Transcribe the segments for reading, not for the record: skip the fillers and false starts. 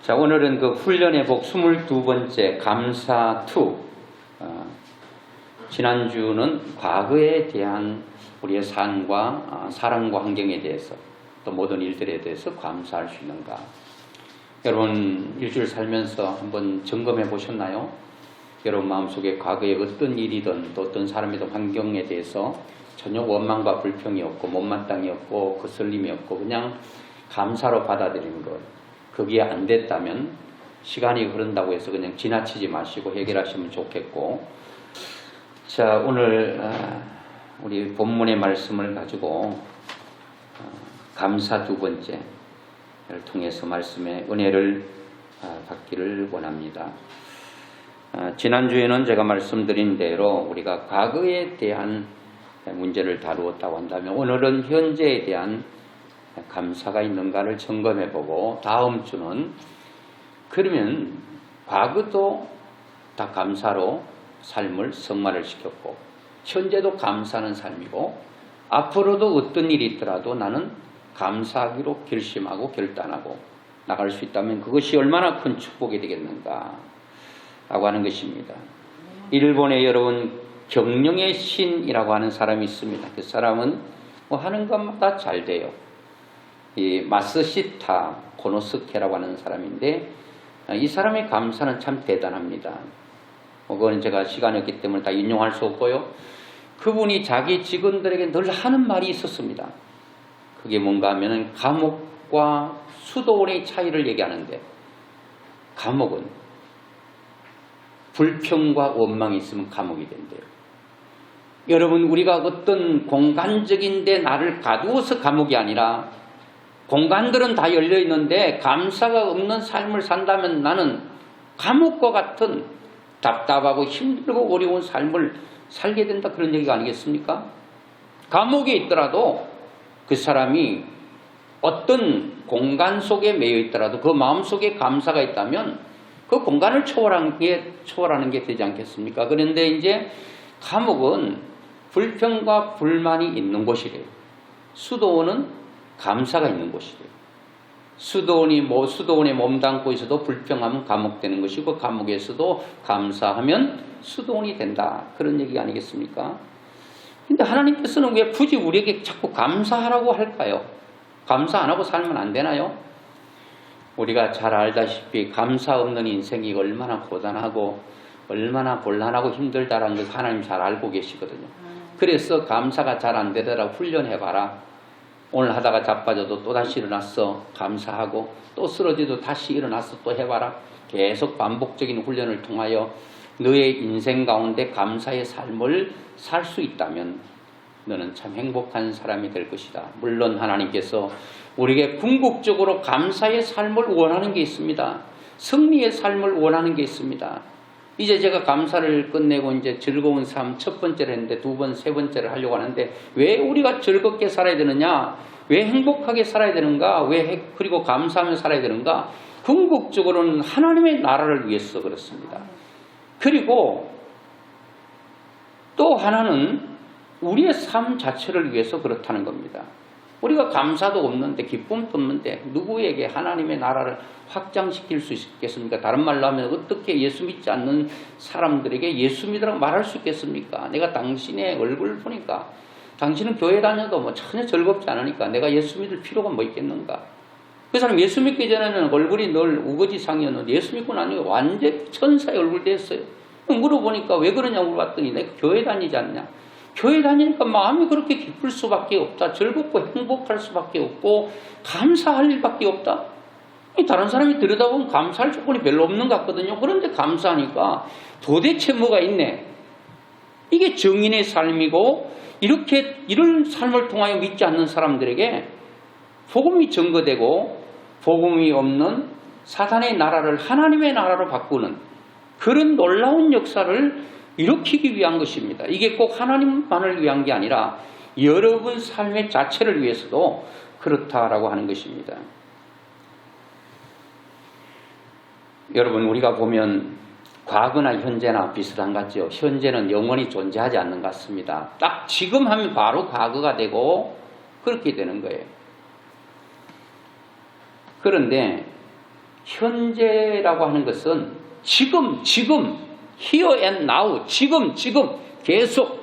자, 오늘은 그 훈련의 복 22번째 감사 2. 지난주는 과거에 대한 우리의 삶과 사랑과 환경에 대해서 또 모든 일들에 대해서 감사할 수 있는가. 여러분 일주일 살면서 한번 점검해 보셨나요? 여러분 마음속에 과거에 어떤 일이든 또 어떤 사람이든 환경에 대해서 전혀 원망과 불평이 없고 못마땅이 없고 거슬림이 없고 그냥 감사로 받아들이는 것. 그게 안 됐다면 시간이 흐른다고 해서 그냥 지나치지 마시고 해결하시면 좋겠고. 자, 오늘 우리 본문의 말씀을 가지고 감사 2번째를 통해서 말씀의 은혜를 받기를 원합니다. 지난주에는 제가 말씀드린 대로 우리가 과거에 대한 문제를 다루었다고 한다면 오늘은 현재에 대한 감사가 있는가를 점검해보고 다음 주는 그러면 과거도 다 감사로 삶을 성화를 시켰고 현재도 감사하는 삶이고 앞으로도 어떤 일이 있더라도 나는 감사하기로 결심하고 결단하고 나갈 수 있다면 그것이 얼마나 큰 축복이 되겠는가 라고 하는 것입니다. 일본에 여러분 경영의 신이라고 하는 사람이 있습니다. 그 사람은 뭐 하는 것마다 잘 돼요. 이 마스시타 고노스케라고 하는 사람인데 이 사람의 감사는 참 대단합니다. 그건 제가 시간이 없기 때문에 다 인용할 수 없고요. 그분이 자기 직원들에게 늘 하는 말이 있었습니다. 그게 뭔가 하면은 감옥과 수도원의 차이를 얘기하는데 감옥은 불평과 원망이 있으면 감옥이 된대요. 여러분 우리가 어떤 공간적인 데 나를 가두어서 감옥이 아니라 공간들은 다 열려 있는데 감사가 없는 삶을 산다면 나는 감옥과 같은 답답하고 힘들고 어려운 삶을 살게 된다 그런 얘기가 아니겠습니까? 감옥에 있더라도 그 사람이 어떤 공간 속에 매여 있더라도 그 마음속에 감사가 있다면 그 공간을 초월하는 게 되지 않겠습니까? 그런데 이제 감옥은 불평과 불만이 있는 곳이래요. 수도원은 감사가 있는 곳이래요. 수도원에 몸담고 있어도 불평하면 감옥 되는 것이고 감옥에서도 감사하면 수도원이 된다. 그런 얘기 아니겠습니까? 근데 하나님께서는 왜 굳이 우리에게 자꾸 감사하라고 할까요? 감사 안 하고 살면 안 되나요? 우리가 잘 알다시피 감사 없는 인생이 얼마나 고단하고 얼마나 곤란하고 힘들다라는 걸 하나님 잘 알고 계시거든요. 그래서 감사가 잘 안 되더라도 훈련해봐라. 오늘 하다가 자빠져도 또다시 일어났어. 감사하고 또 쓰러져도 다시 일어났어. 또 해봐라. 계속 반복적인 훈련을 통하여 너의 인생 가운데 감사의 삶을 살 수 있다면 너는 참 행복한 사람이 될 것이다. 물론 하나님께서 우리에게 궁극적으로 감사의 삶을 원하는 게 있습니다. 승리의 삶을 원하는 게 있습니다. 이제 제가 감사를 끝내고 이제 즐거운 삶 첫 번째를 했는데 두 번, 세 번째를 하려고 하는데 왜 우리가 즐겁게 살아야 되느냐? 왜 행복하게 살아야 되는가? 그리고 감사하며 살아야 되는가? 궁극적으로는 하나님의 나라를 위해서 그렇습니다. 그리고 또 하나는 우리의 삶 자체를 위해서 그렇다는 겁니다. 우리가 감사도 없는데 기쁨도 없는데 누구에게 하나님의 나라를 확장시킬 수 있겠습니까? 다른 말로 하면 어떻게 예수 믿지 않는 사람들에게 예수 믿으라고 말할 수 있겠습니까? 내가 당신의 얼굴을 보니까 당신은 교회 다녀도 뭐 전혀 즐겁지 않으니까 내가 예수 믿을 필요가 뭐 있겠는가? 그 사람 예수 믿기 전에는 얼굴이 늘 우거지상이었는데 예수 믿고 나니까 완전 천사의 얼굴 됐어요. 물어보니까 왜 그러냐고 물어봤더니 내가 교회 다니지 않냐? 교회 다니니까 마음이 그렇게 기쁠 수밖에 없다. 즐겁고 행복할 수밖에 없고 감사할 일밖에 없다. 다른 사람이 들여다보면 감사할 조건이 별로 없는 것 같거든요. 그런데 감사하니까 도대체 뭐가 있네. 이게 정인의 삶이고 이런 삶을 통하여 믿지 않는 사람들에게 복음이 증거되고 복음이 없는 사탄의 나라를 하나님의 나라로 바꾸는 그런 놀라운 역사를 일으키기 위한 것입니다. 이게 꼭 하나님만을 위한 게 아니라 여러분 삶의 자체를 위해서도 그렇다라고 하는 것입니다. 여러분 우리가 보면 과거나 현재나 비슷한 것 같죠. 현재는 영원히 존재하지 않는 것 같습니다. 딱 지금 하면 바로 과거가 되고 그렇게 되는 거예요. 그런데 현재라고 하는 것은 지금, here and now, 지금 계속.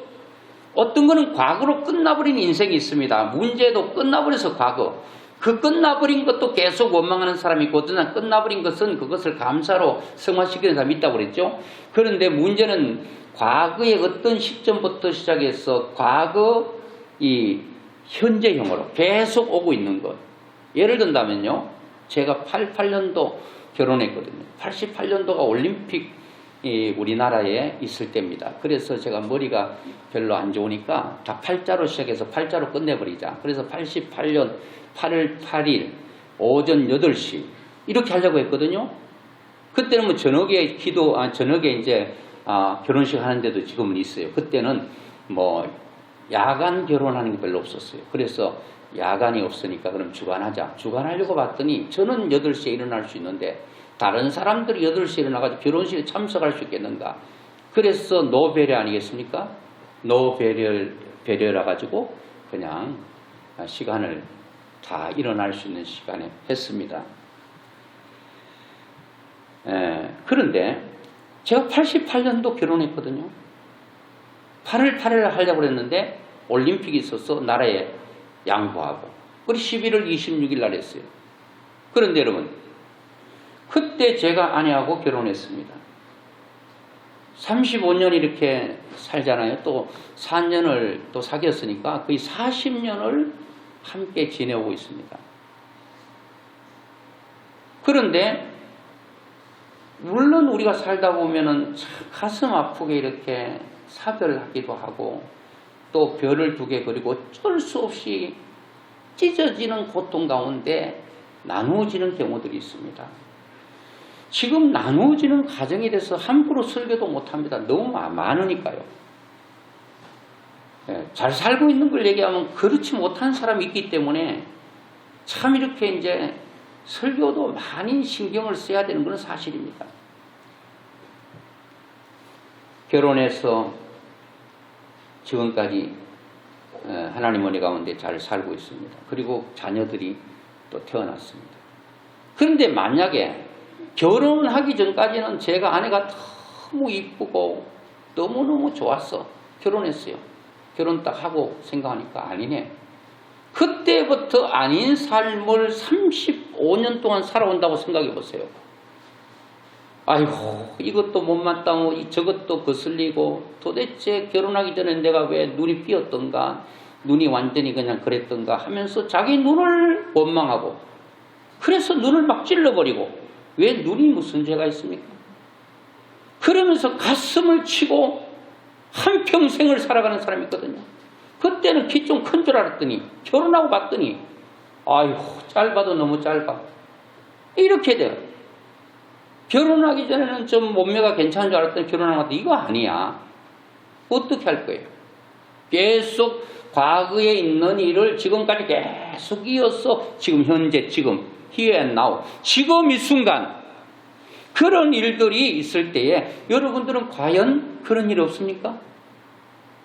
어떤 거는 과거로 끝나버린 인생이 있습니다. 문제도 끝나버려서 과거. 그 끝나버린 것도 계속 원망하는 사람이 있고, 어떤 사람 끝나버린 것은 그것을 감사로 승화시키는 사람이 있다고 그랬죠. 그런데 문제는 과거의 어떤 시점부터 시작해서 과거 이 현재형으로 계속 오고 있는 것. 예를 든다면요. 제가 88년도 결혼했거든요. 88년도가 올림픽 우리나라에 있을 때입니다. 그래서 제가 머리가 별로 안 좋으니까 다 팔자로 시작해서 팔자로 끝내버리자. 그래서 88년 8월 8일 오전 8시 이렇게 하려고 했거든요. 그때는 뭐 저녁에 저녁에 이제 결혼식 하는데도 지금은 있어요. 그때는 뭐 야간 결혼하는 게 별로 없었어요. 그래서 야간이 없으니까 그럼 주간하자. 주간하려고 봤더니 저는 8시에 일어날 수 있는데 다른 사람들이 8시에 일어나가지고 결혼식에 참석할 수 있겠는가. 그래서 노배려 아니겠습니까? 노배려라 가지고 그냥 시간을 다 일어날 수 있는 시간에 했습니다. 그런데 제가 88년도 결혼했거든요. 8월 8일 하려고 했는데 올림픽이 있어서 나라에 양보하고 우리 11월 26일 날 했어요. 그런데 여러분 그때 제가 아내하고 결혼했습니다. 35년 이렇게 살잖아요. 또 4년을 또 사귀었으니까 거의 40년을 함께 지내오고 있습니다. 그런데 물론 우리가 살다 보면은 참 가슴 아프게 이렇게 사별하기도 하고 또 별을 두 개 그리고 어쩔 수 없이 찢어지는 고통 가운데 나누어지는 경우들이 있습니다. 지금 나누어지는 가정에 대해서 함부로 설교도 못합니다. 너무 많으니까요. 잘 살고 있는 걸 얘기하면 그렇지 못한 사람이 있기 때문에 참 이렇게 이제 설교도 많이 신경을 써야 되는 것은 사실입니다. 결혼해서 지금까지 하나님 은혜 가운데 잘 살고 있습니다. 그리고 자녀들이 또 태어났습니다. 그런데 만약에 결혼하기 전까지는 제가 아내가 너무 이쁘고 너무너무 좋았어. 결혼했어요. 결혼 딱 하고 생각하니까 아니네. 그때부터 아닌 삶을 35년 동안 살아온다고 생각해 보세요. 아이고 이것도 못마땅하고 저것도 거슬리고 도대체 결혼하기 전에 내가 왜 눈이 삐었던가 눈이 완전히 그냥 그랬던가 하면서 자기 눈을 원망하고 그래서 눈을 막 찔러버리고 왜 눈이 무슨 죄가 있습니까? 그러면서 가슴을 치고 한평생을 살아가는 사람이 있거든요. 그때는 키 좀 큰 줄 알았더니 결혼하고 봤더니 아이고 짧아도 너무 짧아. 이렇게 돼요. 결혼하기 전에는 좀 몸매가 괜찮은 줄 알았더니 결혼하고 봤더니 이거 아니야. 어떻게 할 거예요? 계속 과거에 있는 일을 지금까지 계속 이어서 지금 현재 지금 here and now 지금 이 순간 그런 일들이 있을 때에 여러분들은 과연 그런 일 없습니까?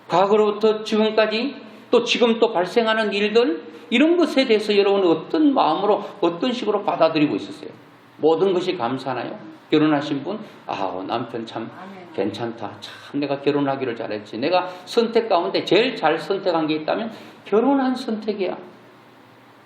과거로부터 지금까지 또 지금 또 발생하는 일들 이런 것에 대해서 여러분은 어떤 마음으로 어떤 식으로 받아들이고 있었어요? 모든 것이 감사하나요? 결혼하신 분 남편 참 괜찮다. 참 내가 결혼하기를 잘했지. 내가 선택 가운데 제일 잘 선택한 게 있다면 결혼한 선택이야.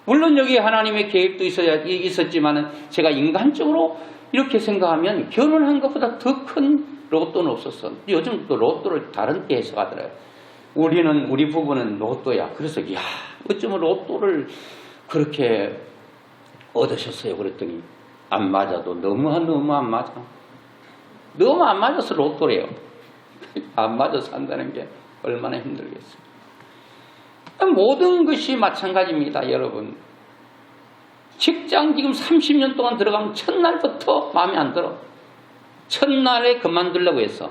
물론 여기 하나님의 계획도 있었지만 제가 인간적으로 이렇게 생각하면 결혼한 것보다 더 큰 로또는 없었어. 요즘 또 로또를 다른 때 해석하더라고요. 우리 부부는 로또야. 그래서 어쩌면 로또를 그렇게 얻으셨어요. 그랬더니 안 맞아도 너무 안 맞아. 너무 안 맞아서 로또래요. 안 맞아서 산다는 게 얼마나 힘들겠어요. 모든 것이 마찬가지입니다. 여러분. 직장 지금 30년 동안 들어가면 첫날부터 마음에 안 들어. 첫날에 그만두려고 했어.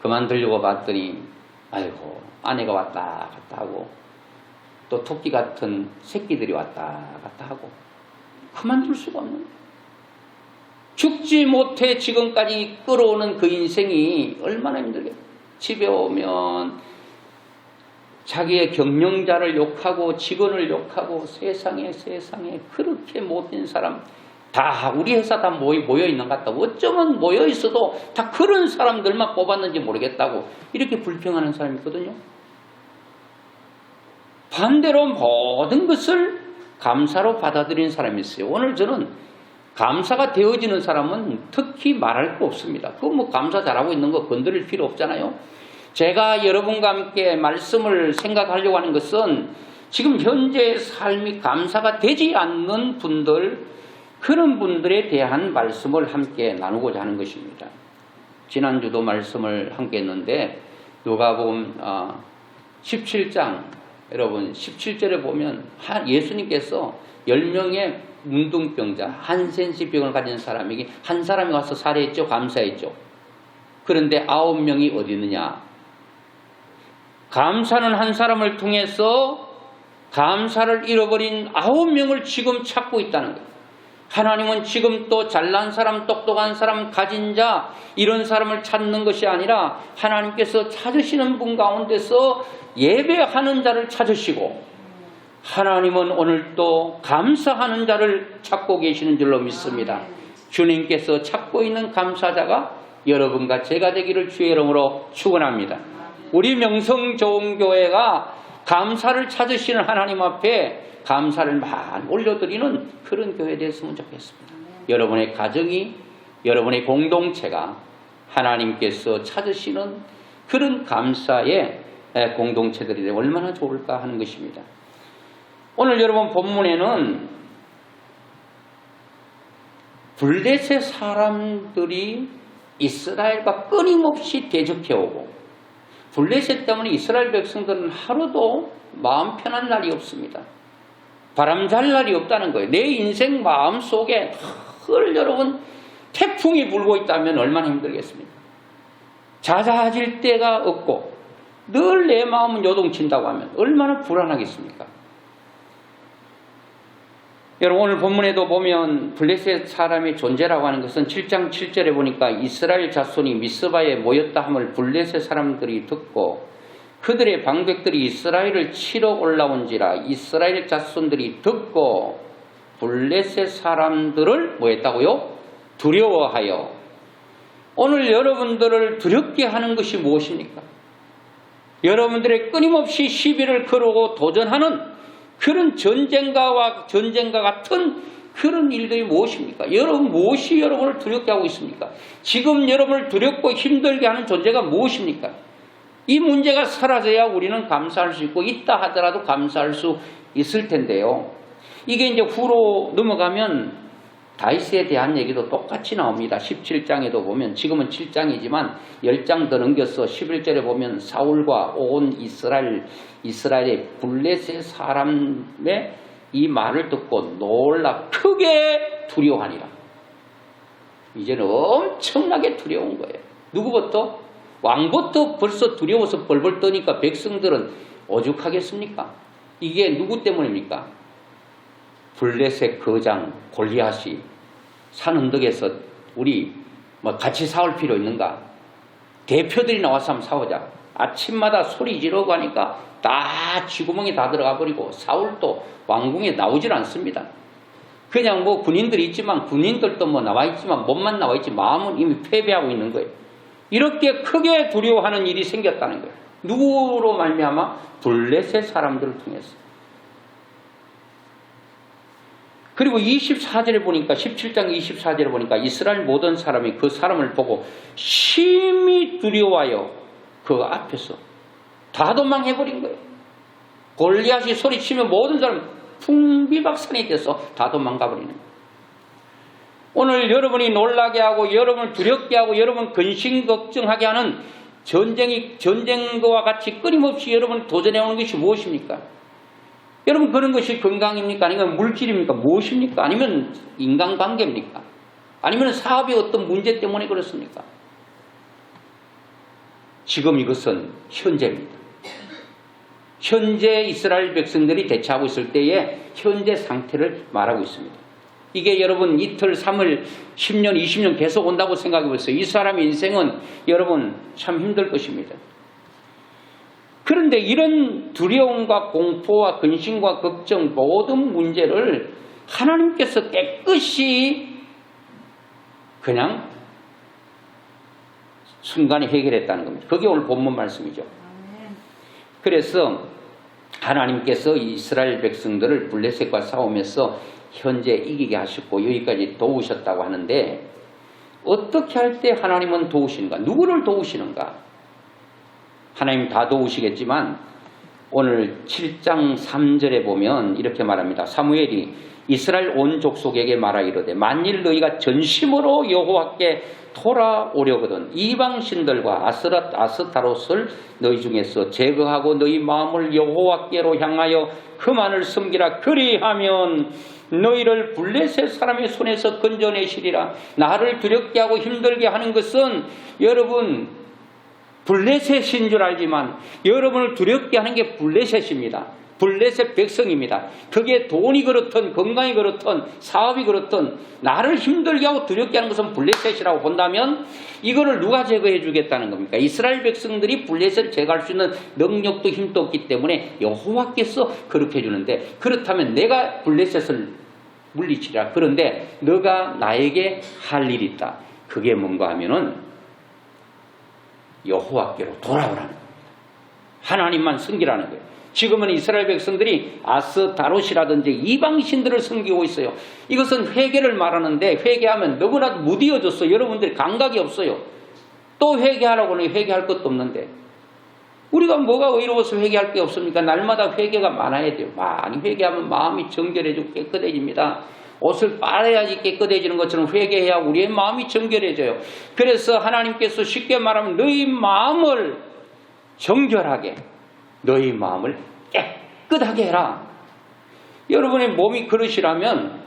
그만두려고 봤더니 아이고 아내가 왔다 갔다 하고 또 토끼 같은 새끼들이 왔다 갔다 하고 그만둘 수가 없는 거예요. 죽지 못해 지금까지 끌어오는 그 인생이 얼마나 힘들겠어요. 집에 오면 자기의 경영자를 욕하고 직원을 욕하고 세상에 그렇게 못된 사람 다 우리 회사 다 모여 있는 것 같다고. 어쩌면 모여 있어도 다 그런 사람들만 뽑았는지 모르겠다고 이렇게 불평하는 사람이 있거든요. 반대로 모든 것을 감사로 받아들이는 사람이 있어요. 오늘 저는 감사가 되어지는 사람은 특히 말할 거 없습니다. 그거 뭐 감사 잘하고 있는 거 건드릴 필요 없잖아요. 제가 여러분과 함께 말씀을 생각하려고 하는 것은 지금 현재의 삶이 감사가 되지 않는 분들, 그런 분들에 대한 말씀을 함께 나누고자 하는 것입니다. 지난주도 말씀을 함께 했는데 누가복음 17장, 여러분 17절에 보면 예수님께서 10명의 문둥병자, 한센시병을 가진 사람에게 한 사람이 와서 살해했죠. 감사했죠. 그런데 9명이 어디 있느냐? 감사는 한 사람을 통해서 감사를 잃어버린 9명을 지금 찾고 있다는 거예요. 하나님은 지금 또 잘난 사람, 똑똑한 사람, 가진 자 이런 사람을 찾는 것이 아니라 하나님께서 찾으시는 분 가운데서 예배하는 자를 찾으시고 하나님은 오늘 또 감사하는 자를 찾고 계시는 줄로 믿습니다. 주님께서 찾고 있는 감사자가 여러분과 제가 되기를 주의 이름으로 축원합니다. 우리 명성좋은교회가 감사를 찾으시는 하나님 앞에 감사를 많이 올려드리는 그런 교회 됐으면 좋겠습니다. 여러분의 가정이, 여러분의 공동체가 하나님께서 찾으시는 그런 감사의 공동체들이 되면 얼마나 좋을까 하는 것입니다. 오늘 여러분 본문에는 블레셋 사람들이 이스라엘과 끊임없이 대적해오고 블레셋 때문에 이스라엘 백성들은 하루도 마음 편한 날이 없습니다. 바람 잘 날이 없다는 거예요. 내 인생 마음속에 늘 여러분 태풍이 불고 있다면 얼마나 힘들겠습니까? 잦아질 데가 없고 늘 내 마음은 요동친다고 하면 얼마나 불안하겠습니까? 여러분 오늘 본문에도 보면 블레셋 사람의 존재라고 하는 것은 7장 7절에 보니까 이스라엘 자손이 미스바에 모였다 함을 블레셋 사람들이 듣고 그들의 방백들이 이스라엘을 치러 올라온지라 이스라엘 자손들이 듣고 블레셋 사람들을 뭐 했다고요? 두려워하여. 오늘 여러분들을 두렵게 하는 것이 무엇입니까? 여러분들의 끊임없이 시비를 걸고 도전하는 그런 전쟁과 같은 그런 일들이 무엇입니까? 여러분 무엇이 여러분을 두렵게 하고 있습니까? 지금 여러분을 두렵고 힘들게 하는 존재가 무엇입니까? 이 문제가 사라져야 우리는 감사할 수 있고 있다 하더라도 감사할 수 있을 텐데요. 이게 이제 후로 넘어가면 다윗에 대한 얘기도 똑같이 나옵니다. 17장에도 보면 지금은 7장이지만 10장 더 넘겨서 11절에 보면 사울과 온 이스라엘의 블레셋 사람의 이 말을 듣고 놀라 크게 두려워하니라. 이제는 엄청나게 두려운 거예요. 누구부터? 왕부터 벌써 두려워서 벌벌 떠니까 백성들은 오죽하겠습니까? 이게 누구 때문입니까? 블레셋 거장 골리앗이 산 언덕에서 우리 뭐 같이 싸울 필요 있는가? 대표들이 나와서 한번 싸우자. 아침마다 소리 지르고 하니까 다 쥐구멍에 다 들어가 버리고 사울도 왕궁에 나오질 않습니다. 그냥 뭐 군인들이 있지만 군인들도 뭐 나와 있지만 몸만 나와 있지 마음은 이미 패배하고 있는 거예요. 이렇게 크게 두려워하는 일이 생겼다는 거예요. 누구로 말미암아? 블레셋 사람들을 통해서. 그리고 24절에 보니까 17장 24절에 보니까 이스라엘 모든 사람이 그 사람을 보고 심히 두려워하여 그 앞에서 다 도망해버린 거예요. 골리앗이 소리치면 모든 사람이 풍비박산이 돼서 다 도망가버리는 거예요. 오늘 여러분이 놀라게 하고 여러분을 두렵게 하고 여러분 근심 걱정하게 하는 전쟁과 같이 끊임없이 여러분을 도전해오는 것이 무엇입니까? 여러분 그런 것이 건강입니까? 아니면 물질입니까? 무엇입니까? 아니면 인간관계입니까? 아니면 사업의 어떤 문제 때문에 그렇습니까? 지금 이것은 현재입니다. 현재 이스라엘 백성들이 대처하고 있을 때의 현재 상태를 말하고 있습니다. 이게 여러분 이틀, 3일, 10년, 20년 계속 온다고 생각해 보세요. 이 사람의 인생은 여러분 참 힘들 것입니다. 그런데 이런 두려움과 공포와 근심과 걱정 모든 문제를 하나님께서 깨끗이 그냥 순간에 해결했다는 겁니다. 그게 오늘 본문 말씀이죠. 그래서 하나님께서 이스라엘 백성들을 블레셋과 싸우면서 현재 이기게 하셨고 여기까지 도우셨다고 하는데, 어떻게 할 때 하나님은 도우시는가? 누구를 도우시는가? 하나님 다 도우시겠지만 오늘 7장 3절에 보면 이렇게 말합니다. 사무엘이 이스라엘 온 족속에게 말하 이르되 만일 너희가 전심으로 여호와께 돌아오려거든 이방 신들과 아스타롯을 너희 중에서 제거하고 너희 마음을 여호와께로 향하여 그만을 섬기라. 그리하면 너희를 블레셋 사람의 손에서 건져내시리라. 나를 두렵게 하고 힘들게 하는 것은 여러분 블레셋인 줄 알지만 여러분을 두렵게 하는 게 블레셋입니다. 블레셋 백성입니다. 그게 돈이 그렇든 건강이 그렇든 사업이 그렇든 나를 힘들게 하고 두렵게 하는 것은 블레셋이라고 본다면 이거를 누가 제거해 주겠다는 겁니까? 이스라엘 백성들이 블레셋을 제거할 수 있는 능력도 힘도 없기 때문에 여호와께서 그렇게 해주는데, 그렇다면 내가 블레셋을 물리치라. 그런데 너가 나에게 할 일이 있다. 그게 뭔가 하면은 여호와께로 돌아오라는 겁니다. 하나님만 섬기라는 거예요. 지금은 이스라엘 백성들이 아스타롯이라든지 이방신들을 섬기고 있어요. 이것은 회개를 말하는데 회개하면 너무나도 무디어졌어. 여러분들이 감각이 없어요. 또 회개하라고 하니 회개할 것도 없는데 우리가 뭐가 의로워서 회개할 게 없습니까? 날마다 회개가 많아야 돼요. 많이 회개하면 마음이 정결해지고 깨끗해집니다. 옷을 빨아야지 깨끗해지는 것처럼 회개해야 우리의 마음이 정결해져요. 그래서 하나님께서 쉽게 말하면 너희 마음을 정결하게, 너희 마음을 깨끗하게 해라. 여러분의 몸이 그릇이라면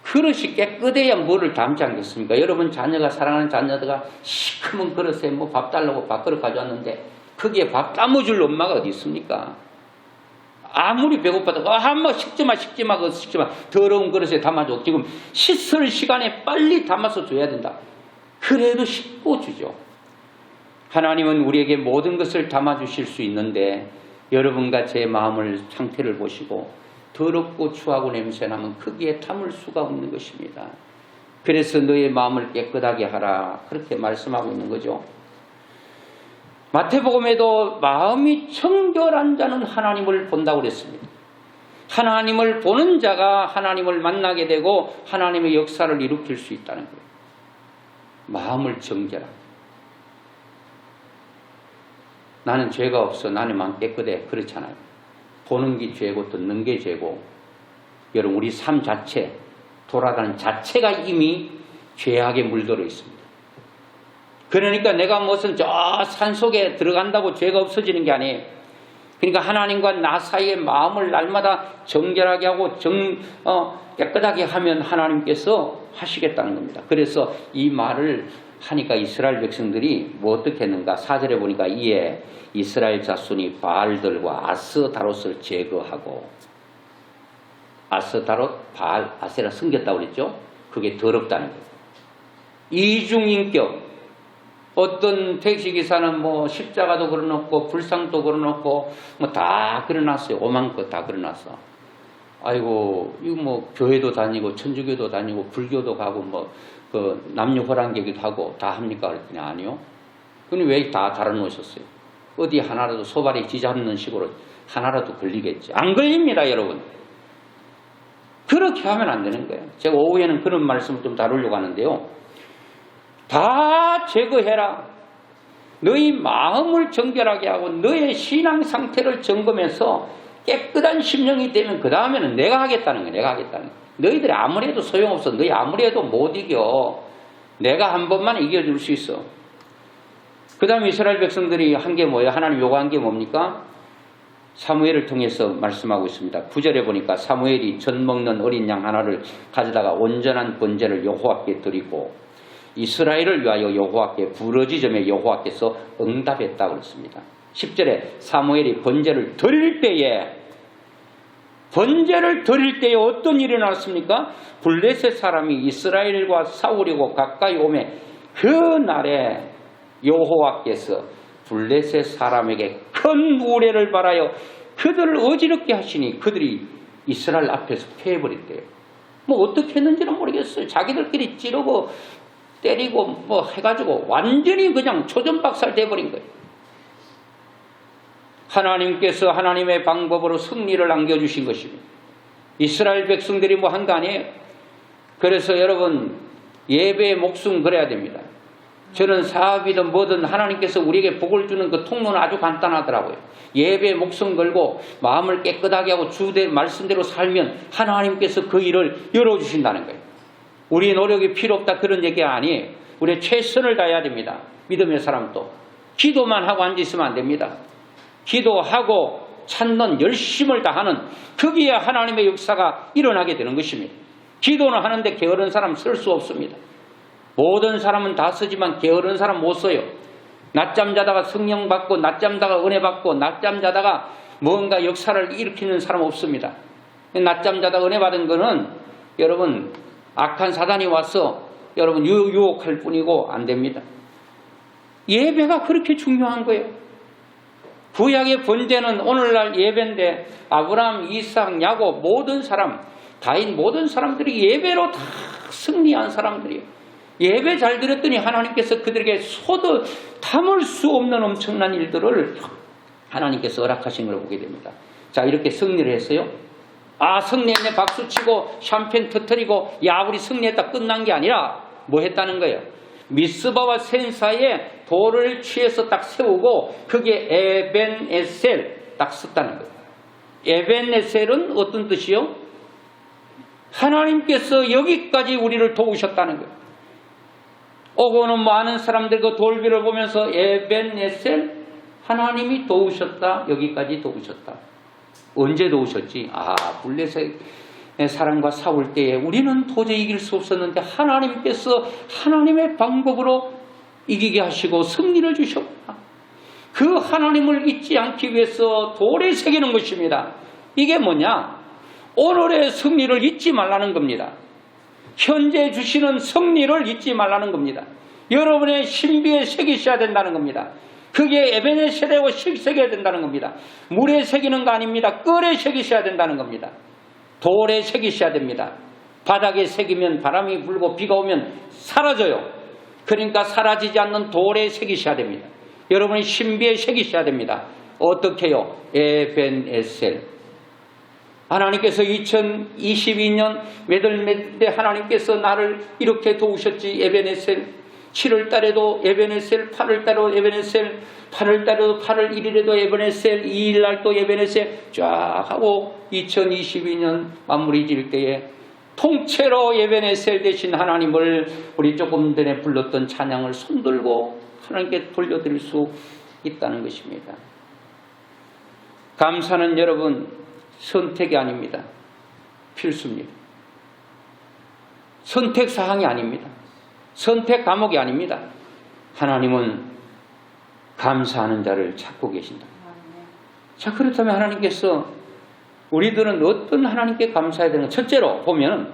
그릇이 깨끗해야 뭐를 담지 않겠습니까? 여러분 자녀가, 사랑하는 자녀들가 시커먼 그릇에 뭐 밥 달라고 밥그릇 가져왔는데 거기에 밥 담아줄 엄마가 어디 있습니까? 아무리 배고파도 한번 식지마 그거 식지마, 더러운 그릇에 담아줘. 지금 씻을 시간에 빨리 담아서 줘야 된다. 그래도 씻고 주죠. 하나님은 우리에게 모든 것을 담아주실 수 있는데 여러분과 제 마음을 상태를 보시고 더럽고 추하고 냄새나면 크기에 담을 수가 없는 것입니다. 그래서 너의 마음을 깨끗하게 하라, 그렇게 말씀하고 있는 거죠. 마태복음에도 마음이 청결한 자는 하나님을 본다고 그랬습니다. 하나님을 보는 자가 하나님을 만나게 되고 하나님의 역사를 일으킬 수 있다는 거예요. 마음을 정결하게. 나는 죄가 없어, 나는 마음 깨끗해, 그렇잖아요. 보는 게 죄고 듣는 게 죄고, 여러분 우리 삶 자체, 돌아가는 자체가 이미 죄악에 물들어 있습니다. 그러니까 내가 무슨 저 산속에 들어간다고 죄가 없어지는 게 아니에요. 그러니까 하나님과 나 사이의 마음을 날마다 정결하게 하고 깨끗하게 하면 하나님께서 하시겠다는 겁니다. 그래서 이 말을 하니까 이스라엘 백성들이 뭐 어떻게 했는가? 4절에 보니까 이에 이스라엘 자손이 바알들과 아스타롯을 제거하고, 아스타롯, 바알, 아세라 숨겼다고 그랬죠? 그게 더럽다는 거예요. 이중인격. 어떤 택시기사는 뭐 십자가도 걸어놓고 불상도 걸어놓고 뭐 다 걸어놨어요. 오만껏 다 걸어놨어. 아이고 이거 뭐 교회도 다니고 천주교도 다니고 불교도 가고 뭐 그 남녀 호랑객기도 하고 다 합니까? 그랬더니 아니요. 근데 왜 다 달아놓으셨어요? 어디 하나라도 소발이 쥐잡는 식으로 하나라도 걸리겠지. 안 걸립니다, 여러분. 그렇게 하면 안 되는 거예요. 제가 오후에는 그런 말씀을 좀 다루려고 하는데요. 다 제거해라. 너희 마음을 정결하게 하고 너의 신앙 상태를 점검해서 깨끗한 심령이 되면 그 다음에는 내가 하겠다는 거야. 내가 하겠다는 거야. 너희들이 아무리 해도 소용없어. 너희 아무리 해도 못 이겨. 내가 한 번만 이겨줄 수 있어. 그 다음에 이스라엘 백성들이 한 게 뭐예요? 하나님 요구한 게 뭡니까? 사무엘을 통해서 말씀하고 있습니다. 9절에 보니까 사무엘이 젖 먹는 어린 양 하나를 가져다가 온전한 번제를 여호와께 드리고 이스라엘을 위하여 여호와께 부르짖으며 여호와께서 응답했다고 그랬습니다. 10절에 사무엘이 번제를 드릴 때에 어떤 일이 나왔습니까? 블레셋 사람이 이스라엘과 싸우려고 가까이 오매 그 날에 여호와께서 블레셋 사람에게 큰 우레를 발하여 그들을 어지럽게 하시니 그들이 이스라엘 앞에서 패해버렸대요. 뭐 어떻게 했는지는 모르겠어요. 자기들끼리 찌르고 때리고 뭐 해가지고 완전히 그냥 초전박살 돼버린 거예요. 하나님께서 하나님의 방법으로 승리를 안겨주신 것입니다. 이스라엘 백성들이 뭐 한 거 아니에요. 그래서 여러분 예배의 목숨 걸어야 됩니다. 저는 사업이든 뭐든 하나님께서 우리에게 복을 주는 그 통로는 아주 간단하더라고요. 예배의 목숨 걸고 마음을 깨끗하게 하고 주의 말씀대로 살면 하나님께서 그 일을 열어주신다는 거예요. 우리 노력이 필요 없다 그런 얘기가 아니에요. 우리 최선을 다해야 됩니다. 믿음의 사람도. 기도만 하고 앉아있으면 안 됩니다. 기도하고 찾는 열심을 다하는 거기에 하나님의 역사가 일어나게 되는 것입니다. 기도는 하는데 게으른 사람 쓸 수 없습니다. 모든 사람은 다 쓰지만 게으른 사람 못 써요. 낮잠 자다가 성령 받고 낮잠 자다가 은혜 받고 낮잠 자다가 뭔가 역사를 일으키는 사람 없습니다. 낮잠 자다가 은혜 받은 거는 여러분 악한 사단이 와서 여러분 유혹할 뿐이고 안 됩니다. 예배가 그렇게 중요한 거예요. 구약의 번제는 오늘날 예배인데 아브라함, 이삭, 야곱 모든 사람, 다인 모든 사람들이 예배로 다 승리한 사람들이에요. 예배 잘 드렸더니 하나님께서 그들에게 소도 담을 수 없는 엄청난 일들을 하나님께서 허락하신 걸 보게 됩니다. 자, 이렇게 승리를 했어요. 아, 승리했네 박수치고 샴페인 터뜨리고 야 우리 승리했다 끝난 게 아니라 뭐 했다는 거예요. 미스바와 센 사이에 돌을 취해서 딱 세우고 그게 에벤에셀 딱 썼다는 거예요. 에벤에셀은 어떤 뜻이요? 하나님께서 여기까지 우리를 도우셨다는 거예요. 오고는 많은 사람들 그 돌비를 보면서 에벤에셀 하나님이 도우셨다. 여기까지 도우셨다. 언제 도우셨지? 아, 블레셋의 사람과 싸울 때에 우리는 도저히 이길 수 없었는데 하나님께서 하나님의 방법으로 이기게 하시고 승리를 주셨구나. 그 하나님을 잊지 않기 위해서 돌에 새기는 것입니다. 이게 뭐냐? 오늘의 승리를 잊지 말라는 겁니다. 현재 주시는 승리를 잊지 말라는 겁니다. 여러분의 신비에 새기셔야 된다는 겁니다. 그게 에베네셀에 새겨야 된다는 겁니다. 물에 새기는 거 아닙니다. 끓에 새기셔야 된다는 겁니다. 돌에 새기셔야 됩니다. 바닥에 새기면 바람이 불고 비가 오면 사라져요. 그러니까 사라지지 않는 돌에 새기셔야 됩니다. 여러분이 신비에 새기셔야 됩니다. 어떻게 해요? 에벤에셀. 하나님께서 2022년 몇월몇에 하나님께서 나를 이렇게 도우셨지. 에벤에셀. 7월 달에도 에벤에셀, 8월 달에도 에벤에셀, 8월 달에도 8월 1일에도 에벤에셀, 2일 날도 에벤에셀 쫙 하고 2022년 마무리 지을 때에 통째로 에벤에셀 되신 하나님을 우리 조금 전에 불렀던 찬양을 손들고 하나님께 돌려드릴 수 있다는 것입니다. 감사는 여러분 선택이 아닙니다. 필수입니다. 선택 사항이 아닙니다. 선택 과목이 아닙니다. 하나님은 감사하는 자를 찾고 계신다. 자, 그렇다면 하나님께서 우리들은 어떤 하나님께 감사해야 되는가? 첫째로 보면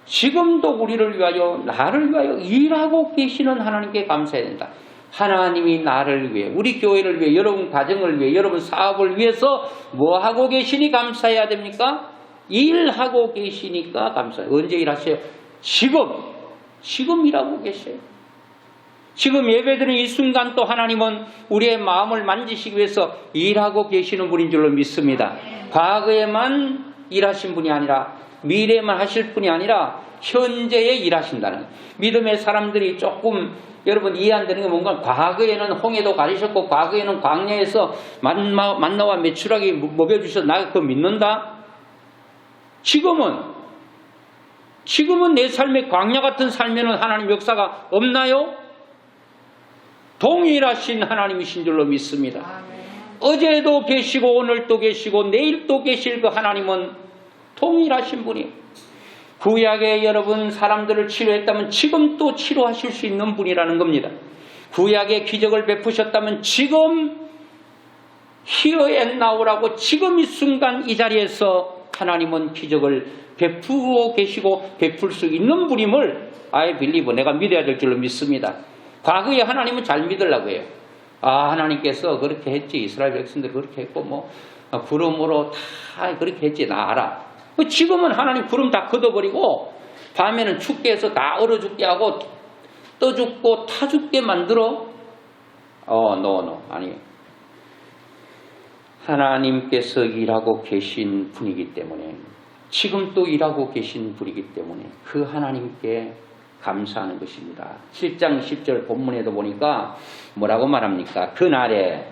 지금도 우리를 위하여 나를 위하여 일하고 계시는 하나님께 감사해야 된다. 하나님이 나를 위해 우리 교회를 위해 여러분 가정을 위해 여러분 사업을 위해서 뭐 하고 계시니 감사해야 됩니까? 일하고 계시니까 감사해요. 언제 일하세요? 지금 일하고 계세요. 지금 예배드리는 이 순간 또 하나님은 우리의 마음을 만지시기 위해서 일하고 계시는 분인 줄로 믿습니다. 과거에만 일하신 분이 아니라 미래에만 하실 분이 아니라 현재에 일하신다는 믿음의 사람들이 조금 여러분 이해 안 되는 게 뭔가 과거에는 홍해도 가리셨고 과거에는 광야에서 만나와 메추라기 먹여주셔서 나 그거 믿는다? 지금은 내 삶에 광야 같은 삶에는 하나님 역사가 없나요? 동일하신 하나님이신 줄로 믿습니다. 어제도 계시고 오늘도 계시고 내일도 계실 그 하나님은 동일하신 분이에요. 구약에 여러분 사람들을 치료했다면 지금 또 치료하실 수 있는 분이라는 겁니다. 구약에 기적을 베푸셨다면 지금 히어 앤 나우라고 지금 이 순간 이 자리에서 하나님은 기적을 베푸고 계시고 베풀 수 있는 분임을 I believe 내가 믿어야 될 줄로 믿습니다. 과거에 하나님은 잘 믿으려고 해요. 아, 하나님께서 그렇게 했지. 이스라엘 백성들 그렇게 했고 뭐 구름으로 다 그렇게 했지. 나 알아. 지금은 하나님 구름 다 걷어버리고 밤에는 춥게 해서 다 얼어 죽게 하고 떠 죽고 타 죽게 만들어? no. 아니에요. 하나님께서 일하고 계신 분이기 때문에, 지금 또 일하고 계신 분이기 때문에 그 하나님께 감사하는 것입니다. 7장 10절 본문에도 보니까 뭐라고 말합니까? 그날에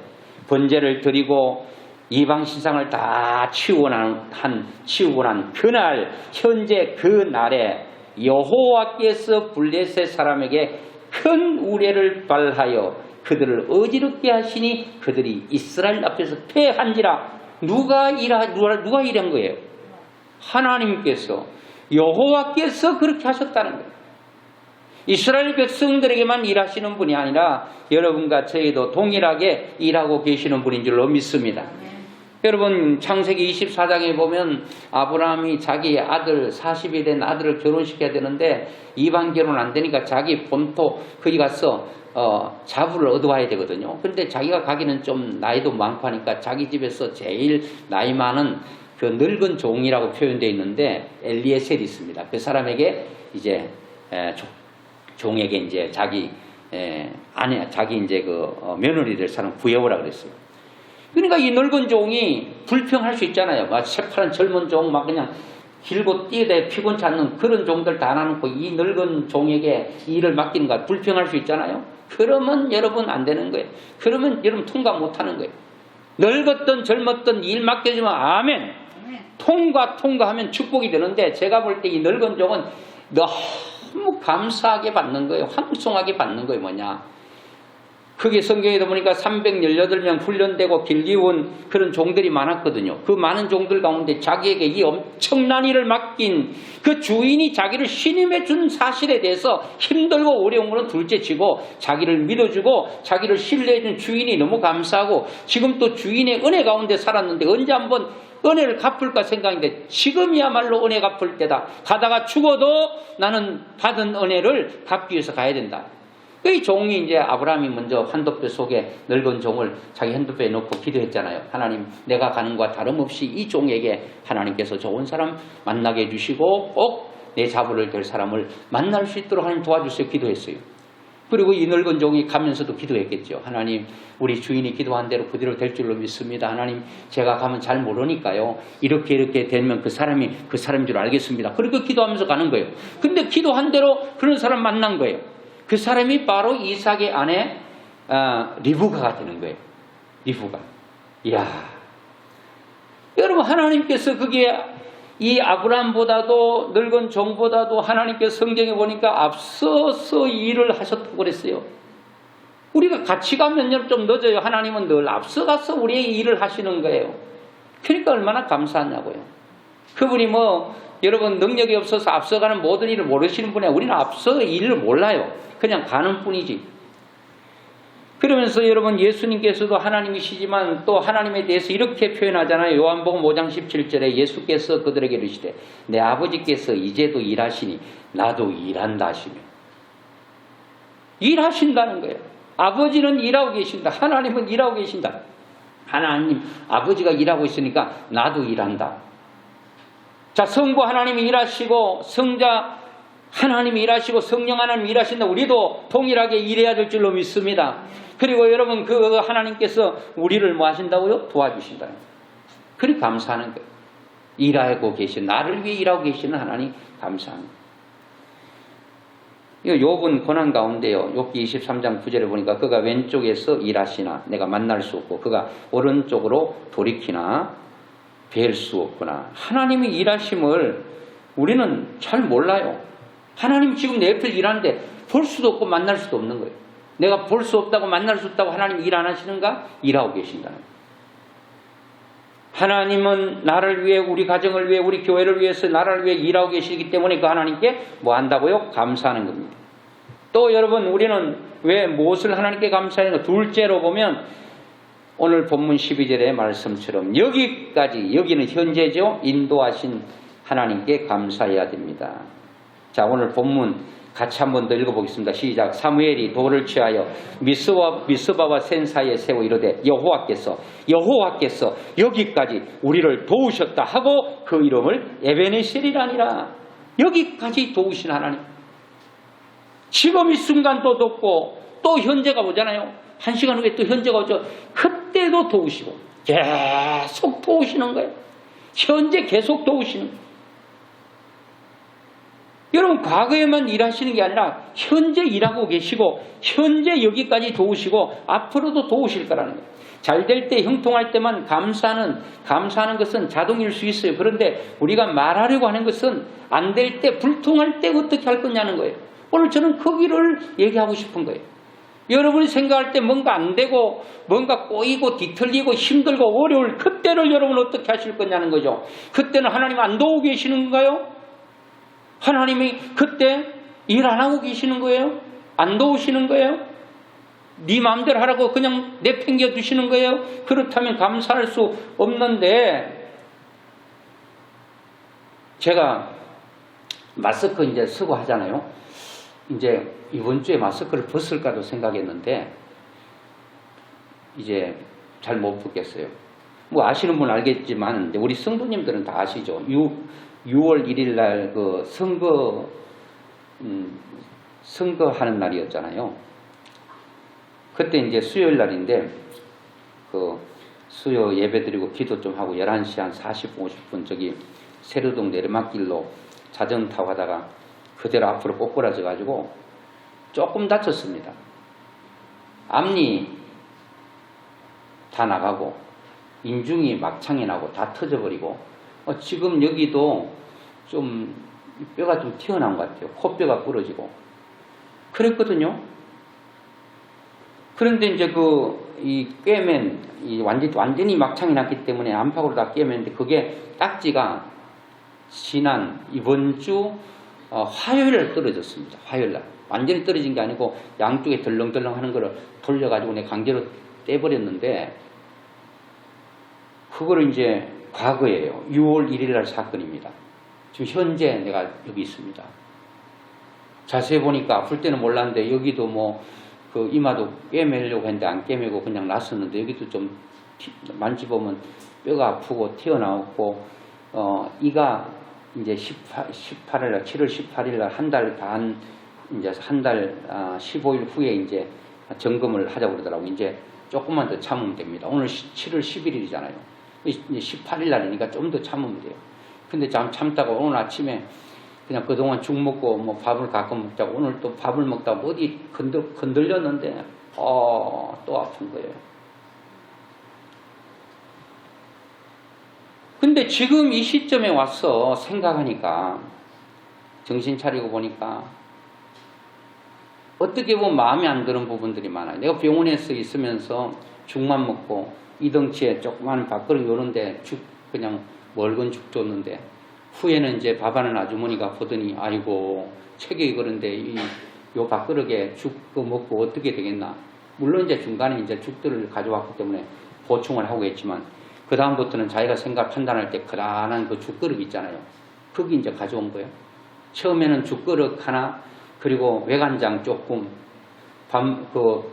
번제를 드리고 이방 신상을 다 치우고 난 그날, 현재 그 날에 여호와께서 블레셋 사람에게 큰 우레를 발하여 그들을 어지럽게 하시니 그들이 이스라엘 앞에서 패한지라. 누가 일한 거예요? 하나님께서, 여호와께서 그렇게 하셨다는 거예요. 이스라엘 백성들에게만 일하시는 분이 아니라 여러분과 저희도 동일하게 일하고 계시는 분인 줄로 믿습니다. 여러분, 창세기 24장에 보면 아브라함이 자기 아들 40이 된 아들을 결혼시켜야 되는데 이방 결혼 안 되니까 자기 본토 거기 가서 자부를 얻어와야 되거든요. 그런데 자기가 가기는 좀 나이도 많고 하니까 자기 집에서 제일 나이 많은 그 늙은 종이라고 표현되어 있는데 엘리에셀이 있습니다. 그 사람에게 이제 종에게 이제 자기 이제 며느리 될 사람 구해오라 그랬어요. 그러니까 이 늙은 종이 불평할 수 있잖아요. 막 새파란 젊은 종 막 그냥 길고 뛰어대 피곤치 않는 그런 종들 다 놔놓고 이 늙은 종에게 일을 맡기는 거 불평할 수 있잖아요. 그러면 여러분 안 되는 거예요. 그러면 여러분 통과 못하는 거예요. 늙었든 젊었든 일 맡겨주면 아멘. 통과하면 축복이 되는데 제가 볼 때 이 늙은 종은 너무 감사하게 받는 거예요. 황송하게 받는 거예요. 뭐냐? 그게 성경에도 보니까 318명 훈련되고 길기운 그런 종들이 많았거든요. 그 많은 종들 가운데 자기에게 이 엄청난 일을 맡긴 그 주인이 자기를 신임해 준 사실에 대해서 힘들고 어려운 것은 둘째치고 자기를 믿어주고 자기를 신뢰해 준 주인이 너무 감사하고 지금 또 주인의 은혜 가운데 살았는데 언제 한번 은혜를 갚을까 생각인데 지금이야말로 은혜 갚을 때다. 가다가 죽어도 나는 받은 은혜를 갚기 위해서 가야 된다. 이 종이 이제 아브라함이 먼저 환도뼈 속에 늙은 종을 자기 환도뼈에 넣고 기도했잖아요. 하나님, 내가 가는 것과 다름없이 이 종에게 하나님께서 좋은 사람 만나게 해주시고 꼭 내 자부를 될 사람을 만날 수 있도록 하나님 도와주세요. 기도했어요. 그리고 이 늙은 종이 가면서도 기도했겠죠. 하나님, 우리 주인이 기도한 대로 그대로 될 줄로 믿습니다. 하나님, 제가 가면 잘 모르니까요. 이렇게 되면 그 사람인 줄 알겠습니다. 그리고 기도하면서 가는 거예요. 근데 기도한 대로 그런 사람 만난 거예요. 그 사람이 바로 이삭의 아내 리브가가 되는 거예요. 리브가. 이야, 여러분, 하나님께서 그게 이 아브라함보다도 늙은 종보다도 하나님께서 성경에 보니까 앞서서 일을 하셨다고 그랬어요. 우리가 같이 가면 좀 늦어요. 하나님은 늘 앞서가서 우리의 일을 하시는 거예요. 그러니까 얼마나 감사하냐고요. 그분이 여러분 능력이 없어서 앞서가는 모든 일을 모르시는 분이야. 우리는 앞서 일을 몰라요. 그냥 가는 뿐이지. 그러면서 여러분, 예수님께서도 하나님이시지만 또 하나님에 대해서 이렇게 표현하잖아요. 요한복음 5장 17절에 예수께서 그들에게 이르시되 내 아버지께서 이제도 일하시니 나도 일한다 하시며, 일하신다는 거예요. 아버지는 일하고 계신다. 하나님은 일하고 계신다. 하나님 아버지가 일하고 있으니까 나도 일한다. 자, 성부 하나님이 일하시고 성자 하나님이 일하시고 성령 하나님이 일하신다. 우리도 동일하게 일해야 될 줄로 믿습니다. 그리고 여러분, 그 하나님께서 우리를 뭐 하신다고요? 도와주신다. 그리 감사하는 거예요. 일하고 계신, 나를 위해 일하고 계시는 하나님 감사합니다. 이거 욥은 고난 가운데요. 욥기 23장 9절에 보니까 그가 왼쪽에서 일하시나 내가 만날 수 없고 그가 오른쪽으로 돌이키나 뵐 수 없구나. 하나님이 일하심을 우리는 잘 몰라요. 하나님 지금 내 옆에 일하는데 볼 수도 없고 만날 수도 없는 거예요. 내가 볼 수 없다고 만날 수 없다고 하나님 일 안 하시는가? 일하고 계신다는 거예요. 하나님은 나를 위해, 우리 가정을 위해, 우리 교회를 위해서 나를 위해 일하고 계시기 때문에 그 하나님께 뭐 한다고요? 감사하는 겁니다. 또 여러분, 우리는 왜 무엇을 하나님께 감사하는가? 둘째로 보면 오늘 본문 12절의 말씀처럼 여기는 현재죠. 인도하신 하나님께 감사해야 됩니다. 자, 오늘 본문 같이 한 번 더 읽어보겠습니다. 시작. 사무엘이 돌을 취하여 미스바와 센 사이에 세워 이르되 여호와께서 여기까지 우리를 도우셨다 하고 그 이름을 에베네셀이라니라. 여기까지 도우신 하나님. 지금 이 순간 또 돕고 또 현재가 오잖아요. 1시간 후에 또 현재가 오죠. 그때도 도우시고 계속 도우시는 거예요. 현재 계속 도우시는 거예요. 여러분 과거에만 일하시는 게 아니라 현재 일하고 계시고 현재 여기까지 도우시고 앞으로도 도우실 거라는 거예요. 잘 될 때 형통할 때만 감사하는 것은 자동일 수 있어요. 그런데 우리가 말하려고 하는 것은 안 될 때 불통할 때 어떻게 할 거냐는 거예요. 오늘 저는 거기를 얘기하고 싶은 거예요. 여러분이 생각할 때 뭔가 안 되고 뭔가 꼬이고 뒤틀리고 힘들고 어려울 그때를 여러분 어떻게 하실 거냐는 거죠. 그때는 하나님 안 도우고 계시는 건가요? 하나님이 그때 일 안 하고 계시는 거예요? 안 도우시는 거예요? 네 마음대로 하라고 그냥 내팽겨 두시는 거예요? 그렇다면 감사할 수 없는데 제가 마스크 이제 쓰고 하잖아요. 이제 이번 주에 마스크를 벗을까도 생각했는데 이제 잘 못 벗겠어요. 뭐 아시는 분 알겠지만 우리 성도님들은 다 아시죠. 6월 1일 날 그 선거하는 날이었잖아요. 그때 이제 수요일 날인데 그 수요 예배 드리고 기도 좀 하고 11시 한 40분 50분 저기 세르동 내리막길로 자전거 타고 가다가 그대로 앞으로 꼬꾸라져 가지고 조금 다쳤습니다. 앞니 다 나가고 인중이 막창이 나고 다 터져버리고 지금 여기도 좀 뼈가 좀 튀어나온 것 같아요. 코뼈가 부러지고 그랬거든요. 그런데 이제 이 꿰맨 완전히 막창이 났기 때문에 안팎으로 다 꿰맸는데 그게 딱지가 지난 이번 주 화요일날 떨어졌습니다. 화요일날 완전히 떨어진 게 아니고 양쪽에 덜렁덜렁 하는 거를 돌려가지고 내가 강제로 떼버렸는데 그거를 이제 과거예요. 6월 1일날 사건입니다. 지금 현재 내가 여기 있습니다. 자세히 보니까 아플 때는 몰랐는데 여기도 뭐 그 이마도 꿰매려고 했는데 안 꿰매고 그냥 놨었는데 여기도 좀 만져보면 뼈가 아프고 튀어나왔고 이가 이제 18일날 7월 18일날 한 달 반 이제 한 달 15일 후에 이제 점검을 하자고 그러더라고. 이제 조금만 더 참으면 됩니다. 오늘 7월 11일이잖아요. 이제 18일 날이니까 좀 더 참으면 돼요. 근데 참다가 오늘 아침에 그냥 그동안 죽 먹고 뭐 밥을 가끔 먹자고 오늘 또 밥을 먹다가 어디 건들렸는데 또 아픈 거예요. 근데 지금 이 시점에 와서 생각하니까 정신 차리고 보니까 어떻게 보면 마음에 안 드는 부분들이 많아요. 내가 병원에서 있으면서 죽만 먹고 이 덩치에 조그마한 밥그릇 요런데 죽 그냥 멀건 죽 줬는데 후에는 이제 밥하는 아주머니가 보더니 아이고 책이 그런데 요 밥그릇에 죽 먹고 어떻게 되겠나. 물론 이제 중간에 이제 죽들을 가져왔기 때문에 보충을 하고 했지만 그 다음부터는 자기가 판단할 때 그란한 그 죽그릇 있잖아요. 거기 이제 가져온 거예요. 처음에는 죽그릇 하나 그리고 외간장 조금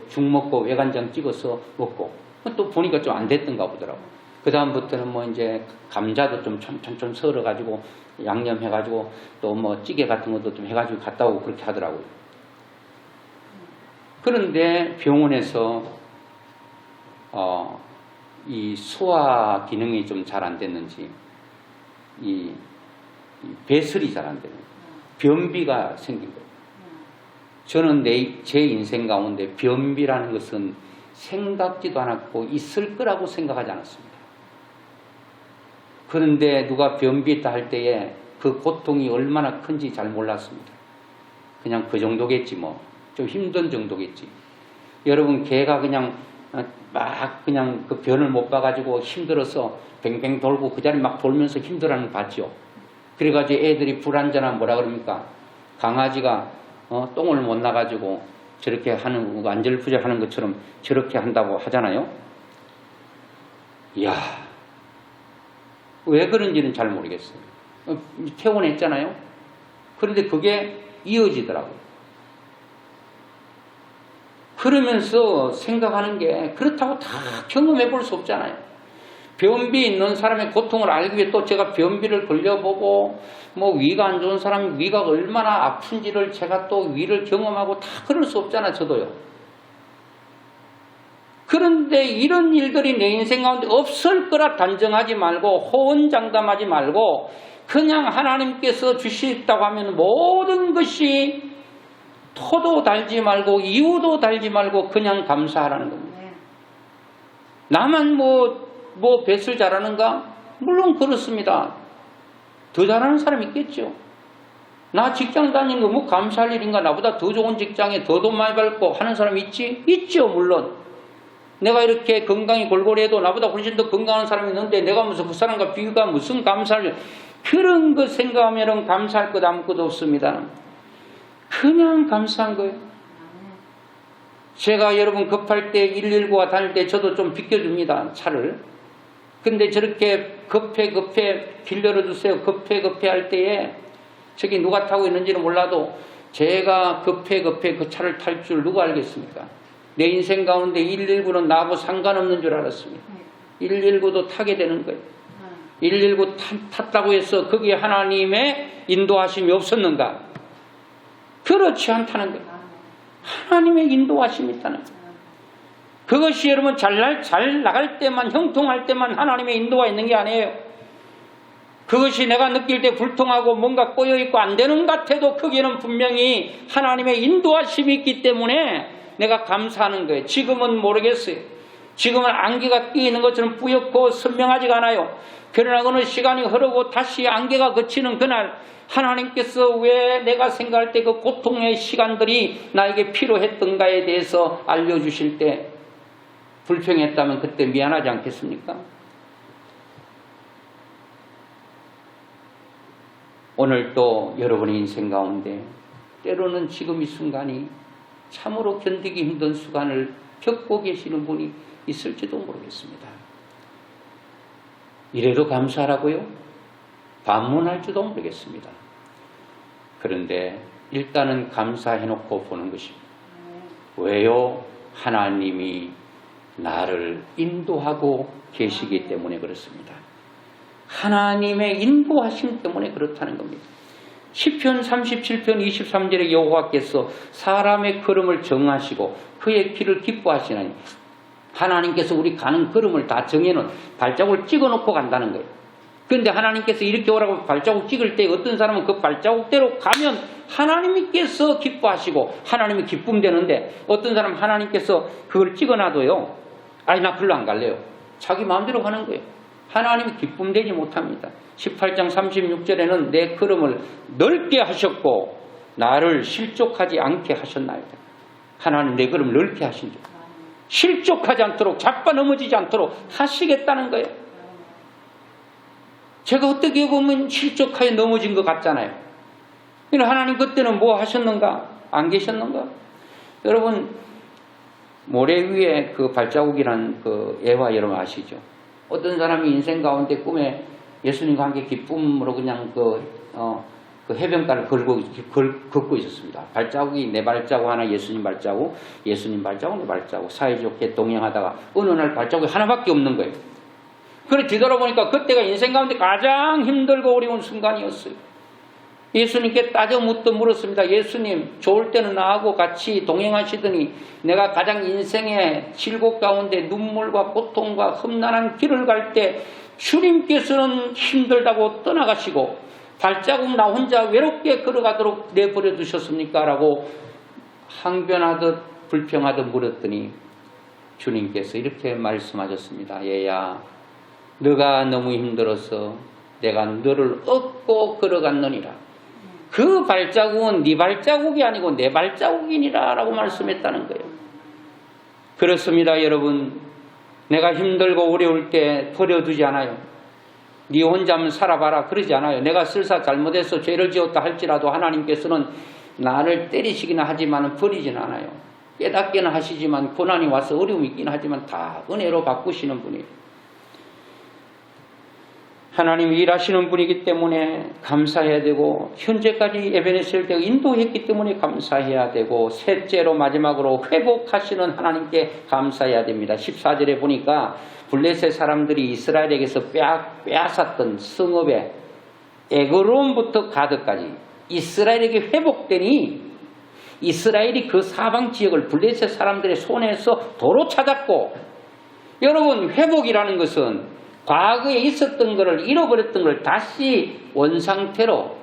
죽 먹고 외간장 찍어서 먹고 또 보니까 좀 안 됐던가 보더라고. 그 다음부터는 뭐 이제 감자도 좀 촘촘 썰어가지고 양념해가지고 또 뭐 찌개 같은 것도 좀 해가지고 갔다 오고 그렇게 하더라고요. 그런데 병원에서 이 소화 기능이 좀 잘 안 됐는지 이 배설이 잘 안 되는 변비가 생긴 거예요. 저는 제 인생 가운데 변비라는 것은 생각지도 않았고 있을 거라고 생각하지 않았습니다. 그런데 누가 변비했다 할 때에 그 고통이 얼마나 큰지 잘 몰랐습니다. 그냥 그 정도겠지 뭐. 좀 힘든 정도겠지. 여러분 개가 그냥 막 그냥 그 변을 못 봐가지고 힘들어서 뱅뱅 돌고 그 자리 막 돌면서 힘들어하는 거 봤죠. 그래가지고 애들이 불안전하면 뭐라 그럽니까? 강아지가 똥을 못 나가지고 저렇게 하는 안절부절하는 것처럼 저렇게 한다고 하잖아요. 이야, 왜 그런지는 잘 모르겠어요. 퇴원했잖아요. 그런데 그게 이어지더라고요. 그러면서 생각하는 게 그렇다고 다 경험해 볼 수 없잖아요. 변비 있는 사람의 고통을 알기 위해 또 제가 변비를 걸려보고 뭐 위가 안 좋은 사람이 위가 얼마나 아픈지를 제가 또 위를 경험하고 다 그럴 수 없잖아요. 저도요. 그런데 이런 일들이 내 인생 가운데 없을 거라 단정하지 말고 호언장담하지 말고 그냥 하나님께서 주시겠다고 하면 모든 것이 토도 달지 말고 이유도 달지 말고 그냥 감사하라는 겁니다. 나만 뭐 뱃을 잘하는가? 물론 그렇습니다. 더 잘하는 사람이 있겠죠. 나 직장 다니는 거 뭐 감사할 일인가? 나보다 더 좋은 직장에 더 돈 많이 받고 하는 사람이 있지? 있죠, 물론. 내가 이렇게 건강이 골골이 해도 나보다 훨씬 더 건강한 사람이 있는데 내가 무슨 그 사람과 비교가 무슨 감사할 일. 그런 거 생각하면 감사할 것 아무것도 없습니다. 그냥 감사한 거예요. 제가 여러분 급할 때 119가 다닐 때 저도 좀 비켜줍니다. 차를. 근데 저렇게 급해 길 열어주세요. 급해 할 때에 저기 누가 타고 있는지는 몰라도 제가 급해 그 차를 탈 줄 누가 알겠습니까? 내 인생 가운데 119는 나하고 상관없는 줄 알았습니다. 119도 타게 되는 거예요. 119 탔다고 해서 거기에 하나님의 인도하심이 없었는가? 그렇지 않다는 거예요. 하나님의 인도하심이 있다는 거예요. 그것이 여러분 잘 나갈 때만 형통할 때만 하나님의 인도가 있는 게 아니에요. 그것이 내가 느낄 때 불통하고 뭔가 꼬여있고 안 되는 것 같아도 거기에는 분명히 하나님의 인도하심이 있기 때문에 내가 감사하는 거예요. 지금은 모르겠어요. 지금은 안개가 끼이는 것처럼 뿌옇고 선명하지가 않아요. 그러나 어느 시간이 흐르고 다시 안개가 그치는 그날 하나님께서 왜 내가 생각할 때 그 고통의 시간들이 나에게 필요했던가에 대해서 알려주실 때 불평했다면 그때 미안하지 않겠습니까? 오늘 또 여러분의 인생 가운데 때로는 지금 이 순간이 참으로 견디기 힘든 순간을 겪고 계시는 분이 있을지도 모르겠습니다. 이래도 감사하라고요? 반문할 줄도 모르겠습니다. 그런데 일단은 감사해놓고 보는 것입니다. 왜요? 하나님이 나를 인도하고 계시기 때문에 그렇습니다. 하나님의 인도하심 때문에 그렇다는 겁니다. 시편 37편 23절에 여호와께서 사람의 걸음을 정하시고 그의 길을 기뻐하시나니 하나님께서 우리 가는 걸음을 다 정해놓은 발자국을 찍어놓고 간다는 거예요. 그런데 하나님께서 이렇게 오라고 발자국 찍을 때 어떤 사람은 그 발자국대로 가면 하나님께서 기뻐하시고 하나님이 기쁨되는데 어떤 사람은 하나님께서 그걸 찍어놔도요. 아니 나 별로 안 갈래요. 자기 마음대로 가는 거예요. 하나님이 기쁨되지 못합니다. 18장 36절에는 내 걸음을 넓게 하셨고 나를 실족하지 않게 하셨나이다. 하나님 내 걸음을 넓게 하신 줄. 실족하지 않도록 자빠 넘어지지 않도록 하시겠다는 거예요. 제가 어떻게 보면 실족하여 넘어진 것 같잖아요. 하나님 그때는 뭐 하셨는가? 안 계셨는가? 여러분 모래 위에 그 발자국이란 그 예화 여러분 아시죠? 어떤 사람이 인생 가운데 꿈에 예수님과 함께 기쁨으로 그냥 그 해변가를 걷고 있었습니다. 발자국이 내 발자국 하나 예수님 발자국 내 발자국 사이좋게 동행하다가 어느 날 발자국이 하나밖에 없는 거예요. 그래 뒤돌아보니까 그때가 인생 가운데 가장 힘들고 어려운 순간이었어요. 예수님께 따져 물었습니다. 예수님 좋을 때는 나하고 같이 동행하시더니 내가 가장 인생의 질곡 가운데 눈물과 고통과 험난한 길을 갈 때 주님께서는 힘들다고 떠나가시고 발자국 나 혼자 외롭게 걸어가도록 내버려 두셨습니까? 라고 항변하듯 불평하듯 물었더니 주님께서 이렇게 말씀하셨습니다. 얘야 너가 너무 힘들어서 내가 너를 업고 걸어갔느니라. 그 발자국은 네 발자국이 아니고 내 발자국이니라 라고 말씀했다는 거예요. 그렇습니다 여러분. 내가 힘들고 어려울 때 버려두지 않아요. 네 혼자만 살아봐라 그러지 않아요. 내가 설사 잘못해서 죄를 지었다 할지라도 하나님께서는 나를 때리시기는 하지만 버리지는 않아요. 깨닫게는 하시지만 고난이 와서 어려움이 있긴 하지만 다 은혜로 바꾸시는 분이에요. 하나님이 일하시는 분이기 때문에 감사해야 되고, 현재까지 에베네셀 대가 인도했기 때문에 감사해야 되고, 셋째로 마지막으로 회복하시는 하나님께 감사해야 됩니다. 14절에 보니까 블레셋 사람들이 이스라엘에게서 빼앗았던 성읍에 에그론부터 가드까지 이스라엘에게 회복되니, 이스라엘이 그 사방 지역을 블레셋 사람들의 손에서 도로 찾았고, 여러분, 회복이라는 것은 과거에 있었던 것을, 잃어버렸던 것을 다시 원상태로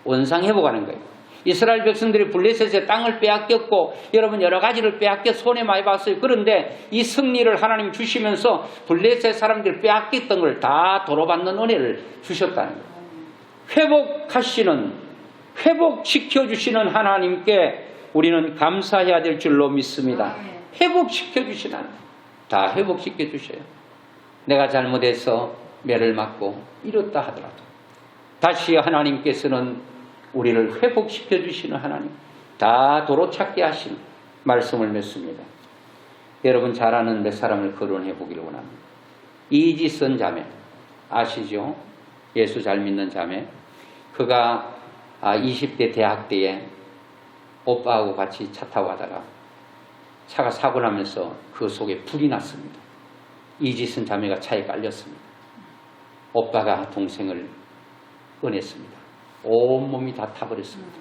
원상회복하는 거예요. 이스라엘 백성들이 블레셋의 땅을 빼앗겼고, 여러분 여러 가지를 빼앗겨 손해 많이 봤어요. 그런데 이 승리를 하나님 주시면서 블레셋 사람들이 빼앗겼던 걸 다 도로받는 은혜를 주셨다는 거예요. 회복시켜주시는 하나님께 우리는 감사해야 될 줄로 믿습니다. 회복시켜주시는 하나님. 다 회복시켜주셔요. 내가 잘못해서 매를 맞고 잃었다 하더라도 다시 하나님께서는 우리를 회복시켜주시는 하나님, 다 도로 찾게 하신 말씀을 맺습니다. 여러분 잘 아는 몇 사람을 거론해 보기를 원합니다. 이지선 자매 아시죠? 예수 잘 믿는 자매. 그가 20대 대학 때에 오빠하고 같이 차 타고 가다가 차가 사고 나면서 그 속에 불이 났습니다. 이지선 자매가 차에 깔렸습니다. 오빠가 동생을 꺼냈습니다. 온몸이 다 타버렸습니다.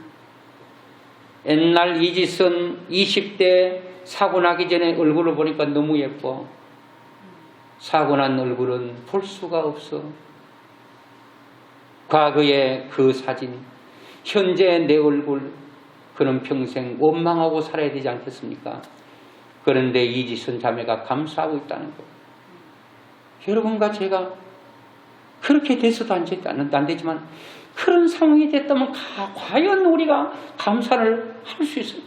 옛날 이지선 20대 사고 나기 전에 얼굴을 보니까 너무 예뻐. 사고 난 얼굴은 볼 수가 없어. 과거의 그 사진, 현재의 내 얼굴, 그는 평생 원망하고 살아야 되지 않겠습니까? 그런데 이지선 자매가 감사하고 있다는 거예요. 여러분과 제가 그렇게 돼서도 안 되지만 그런 상황이 됐다면 과연 우리가 감사를 할 수 있어요?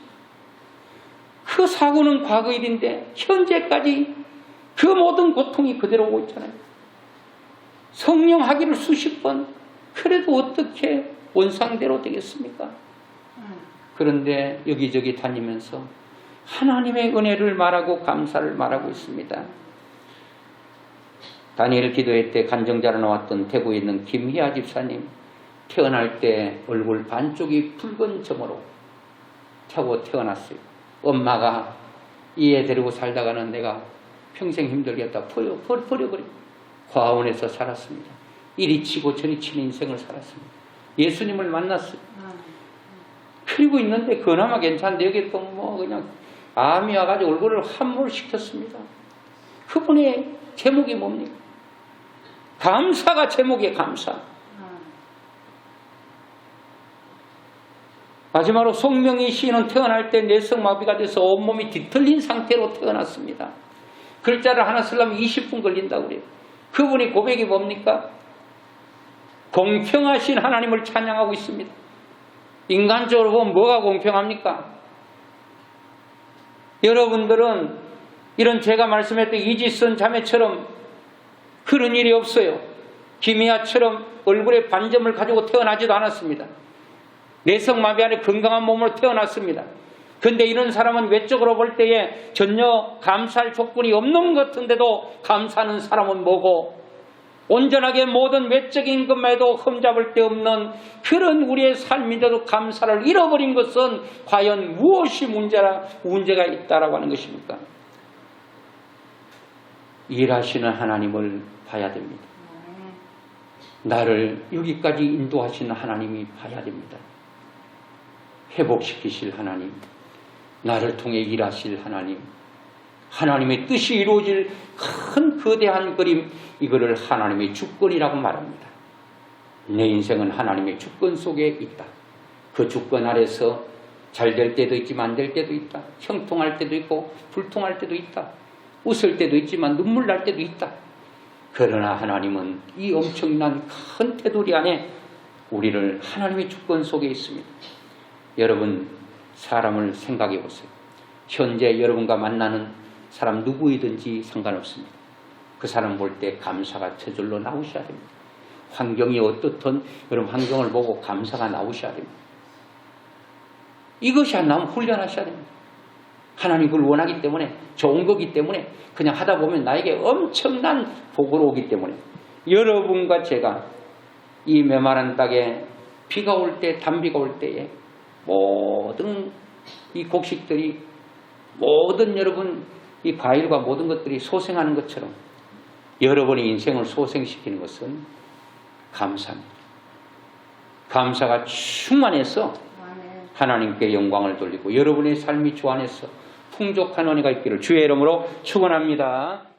그 사고는 과거 일인데 현재까지 그 모든 고통이 그대로 오고 있잖아요. 성령하기를 수십 번, 그래도 어떻게 원상대로 되겠습니까? 그런데 여기저기 다니면서 하나님의 은혜를 말하고 감사를 말하고 있습니다. 다니엘 기도회 때 간정자로 나왔던 대구에 있는 김희아 집사님, 태어날 때 얼굴 반쪽이 붉은 점으로 타고 태어났어요. 엄마가 이 애 데리고 살다가는 내가 평생 힘들겠다 버려버리고 과원에서 살았습니다. 이리 치고 저리 치는 인생을 살았습니다. 예수님을 만났어요. 그리고 있는데 그나마 괜찮은데 여기 또 뭐 그냥 암이 와가지고 얼굴을 함몰시켰습니다. 그분의 제목이 뭡니까? 감사가 제목이에요. 감사. 마지막으로 송명희 시인은 태어날 때 뇌성마비가 돼서 온몸이 뒤틀린 상태로 태어났습니다. 글자를 하나 쓰려면 20분 걸린다고 그래요. 그분의 고백이 뭡니까? 공평하신 하나님을 찬양하고 있습니다. 인간적으로 보면 뭐가 공평합니까? 여러분들은 이런 제가 말씀했던 이지선 자매처럼 그런 일이 없어요. 김희아처럼 얼굴에 반점을 가지고 태어나지도 않았습니다. 내성마비 안에 건강한 몸으로 태어났습니다. 그런데 이런 사람은 외적으로 볼 때에 전혀 감사할 조건이 없는 것 같은데도 감사하는 사람은 뭐고, 온전하게 모든 외적인 것만 해도 흠잡을 데 없는 그런 우리의 삶인데도 감사를 잃어버린 것은 과연 무엇이 문제가 있다라고 하는 것입니까? 일하시는 하나님을 봐야 됩니다. 나를 여기까지 인도하시는 하나님이 봐야 됩니다. 회복시키실 하나님, 나를 통해 일하실 하나님, 하나님의 뜻이 이루어질 큰 거대한 그림, 이거를 하나님의 주권이라고 말합니다. 내 인생은 하나님의 주권 속에 있다. 그 주권 아래서 잘 될 때도 있지만 안 될 때도 있다. 형통할 때도 있고 불통할 때도 있다. 웃을 때도 있지만 눈물 날 때도 있다. 그러나 하나님은 이 엄청난 큰 테두리 안에 우리를 하나님의 주권 속에 있습니다. 여러분, 사람을 생각해 보세요. 현재 여러분과 만나는 사람 누구이든지 상관없습니다. 그 사람 볼 때 감사가 저절로 나오셔야 됩니다. 환경이 어떻든 여러분 환경을 보고 감사가 나오셔야 됩니다. 이것이 안 나오면 훈련하셔야 됩니다. 하나님 그걸 원하기 때문에, 좋은 거기 때문에 그냥 하다 보면 나에게 엄청난 복으로 오기 때문에 여러분과 제가 이 메마른 땅에 비가 올 때, 단비가 올 때에 모든 이 곡식들이 모든 여러분 이 과일과 모든 것들이 소생하는 것처럼 여러분의 인생을 소생시키는 것은 감사입니다. 감사가 충만해서 하나님께 영광을 돌리고 여러분의 삶이 주 안에서 풍족한 은혜가 있기를 주의 이름으로 축원합니다.